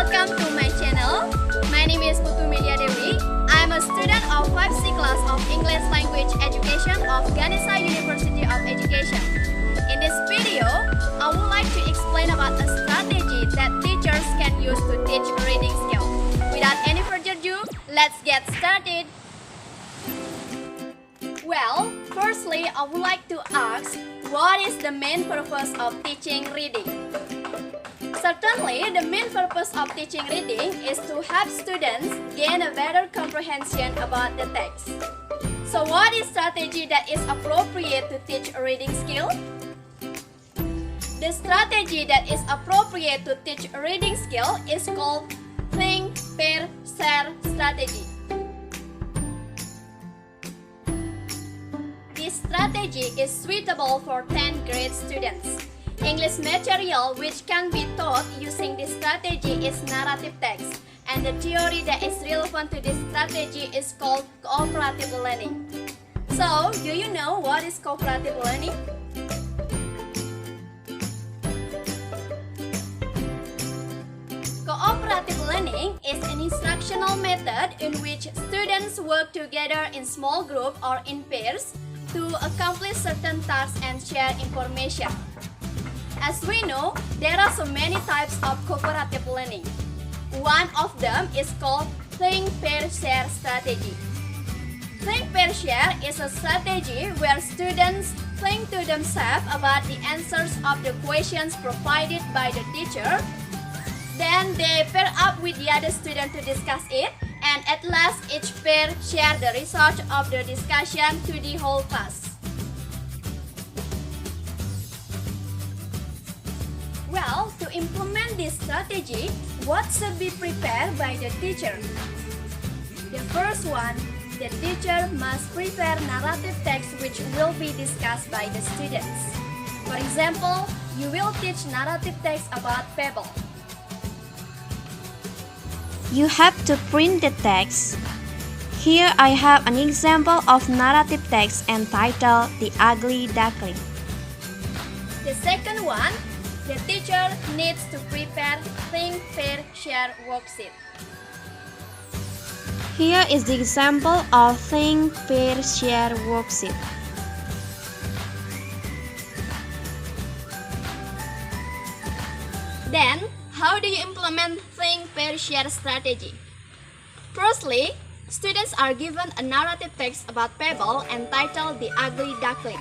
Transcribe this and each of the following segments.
Welcome to my channel. My name is Putu Dewi. I am a student of 5C class of English Language Education of Ganesha University of Education. In this video, I would like to explain about a strategy that teachers can use to teach reading skills. Without any further ado, let's get started. Well, firstly, I would like to ask, what is the main purpose of teaching reading? Certainly, the main purpose of teaching reading is to help students gain a better comprehension about the text. So what is strategy that is appropriate to teach a reading skill? The strategy that is appropriate to teach a reading skill is called think, pair, share strategy. This strategy is suitable for 10th grade students. English material which can be taught using this strategy is narrative text, and the theory that is relevant to this strategy is called cooperative learning. So, do you know what is cooperative learning? Cooperative learning is an instructional method in which students work together in small groups or in pairs to accomplish certain tasks and share information. As we know, there are so many types of cooperative learning. One of them is called think, pair, share strategy. Think, pair, share is a strategy where students think to themselves about the answers of the questions provided by the teacher. Then they pair up with the other student to discuss it, and at last each pair share the result of the discussion to the whole class. Well, to implement this strategy, what should be prepared by the teacher? The first one, the teacher must prepare narrative text which will be discussed by the students. For example, you will teach narrative text about Pebble. You have to print the text. Here I have an example of narrative text entitled The Ugly Duckling. The second one, the teacher needs to prepare think, pair, share worksheet. Here is the example of think, pair, share worksheet. Then, how do you implement think, pair, share strategy? Firstly, students are given a narrative text about Pebble entitled The Ugly Duckling.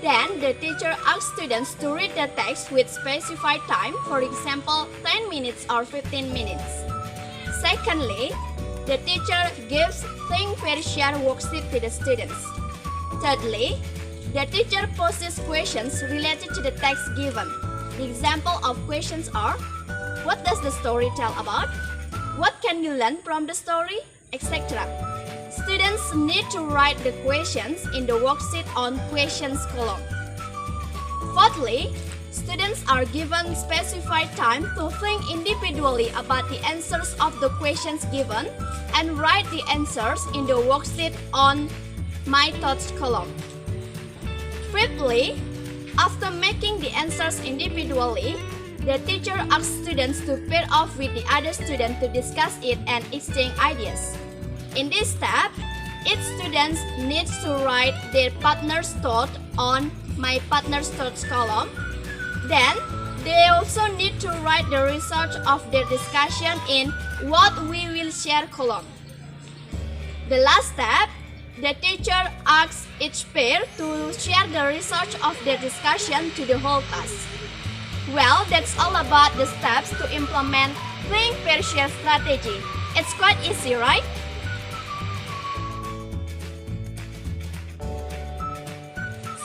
Then, the teacher asks students to read the text with specified time, for example, 10 minutes or 15 minutes. Secondly, the teacher gives think, pair, share worksheet to the students. Thirdly, the teacher poses questions related to the text given. The example of questions are, what does the story tell about? What can you learn from the story? Etc. Students need to write the questions in the worksheet on questions column. Fourthly, students are given specified time to think individually about the answers of the questions given and write the answers in the worksheet on My Thoughts column. Fifthly, after making the answers individually, the teacher asks students to pair off with the other student to discuss it and exchange ideas. In this step, each student needs to write their partner's thought on My Partner's Thoughts column. Then, they also need to write the result of their discussion in What We Will Share column. The last step, the teacher asks each pair to share the result of their discussion to the whole class. Well, that's all about the steps to implement think, pair, share strategy. It's quite easy, right?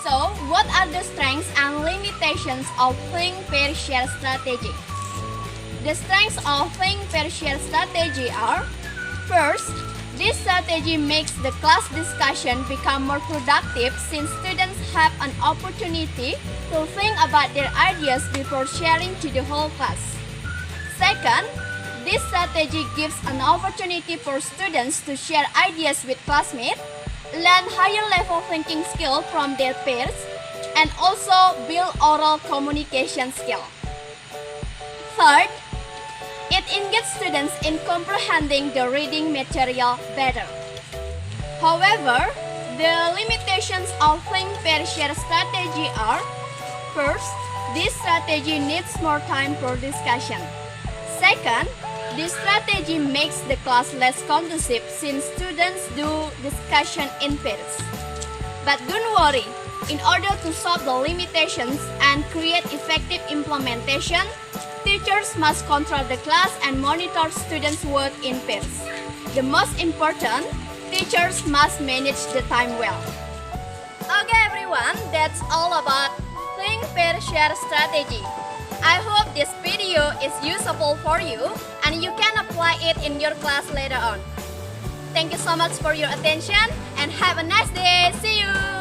So, what are the strengths and limitations of think, pair, share strategy? The strengths of think, pair, share strategy are: first, this strategy makes the class discussion become more productive since students have an opportunity to think about their ideas before sharing to the whole class. Second, this strategy gives an opportunity for students to share ideas with classmates, learn higher level thinking skill from their peers, and also build oral communication skill. Third, It engages students in comprehending the reading material better. However, the limitations of think, pair, share strategy are: first, this strategy needs more time for discussion. Second, this strategy makes the class less conducive since students do discussion in pairs. But don't worry, in order to solve the limitations and create effective implementation, teachers must control the class and monitor students' work in pairs. The most important, teachers must manage the time well. Okay everyone, that's all about think, pair, share strategy. I hope this video is useful for you and you can apply it in your class later on. Thank you so much for your attention and have a nice day. See you!